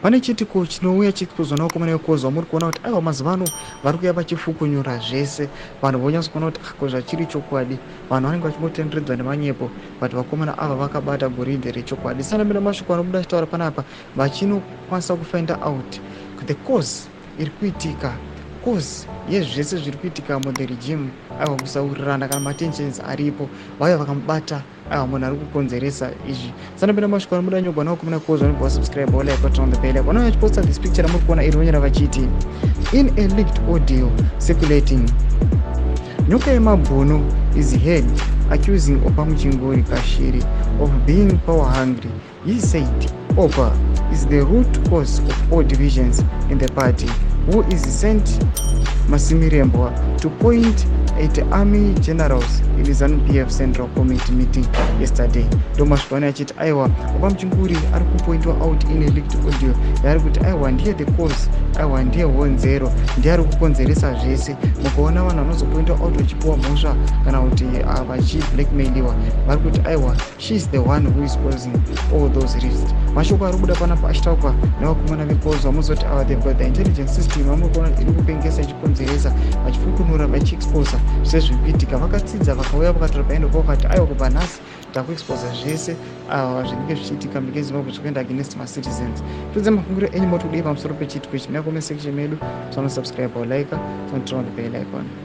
pane chitiko chinouya chikuzona kumana yokozwa muri kuona kuti aiwa mazuva ano vari kuuya vachifukunyura zvese vanhu vonyatsa kuona kuti kozva chiri chokwadi vanhu vanenge vachimotenderedzwa nemanyepo kuti vakomana ava vakabata goridhe rechokwadi sanambira masviko anobuda achitaura panapa vachinokwanisa kufind out the cause iri kuitika cause yezvese zviri kuitika muthe regime aiwa kusaurirana kana matensions aripo vauya vakamubata aiwa munhu ari kukonzeresa izvi sanambira masviko anobuda nyogwa nawo kumina kozwa anobva wasubscribe olike button on the bell icon vanenge vachiposta this picture ramuri kuona iri vonyera vachiti in a leaked audio circulating nyoka yemabhunu is heard accusing Opa Muchinguri Kashiri of being power hungry. He said Opa is the root cause of all divisions in the party, who is sent Masimirembwa to point at army generals in the ZANU-PF Central Committee meeting yesterday. Thomas Kwana achiti aiwa Opa Muchinguri ari kupointwa out in a leaked audio yaari kuti aiwa ndiye the cause, aiwa ndiye Honzero, ndiye ari kukonzeresa zvese. Mukaona vanhu vanozopointwa out vachipuwa mhosva kana kuti vachi-blackmailiwa vari kuti aiwa she is the one who is causing all those risks. Mashoko ari kubuda panapa achitaurwa nevakomana vekozwa muzoti ava they've got the intelligence system amuri kuona iri kupengesa ichikonzeresa vachifukunura vachiexposa zvese zviri kuitika. Vakatsidza vakauya vakatora paendo pavo vakati aiwa kubva nhasi takuexposa zvese zvinenge zvichiitika munyika yeZimbabwe zvikuenda against macitizens. Tudze mafungiro enyu moti kudei pamusoro pechitiko ichi nekume section medu. So subscribe or like, so turn on the bell icon.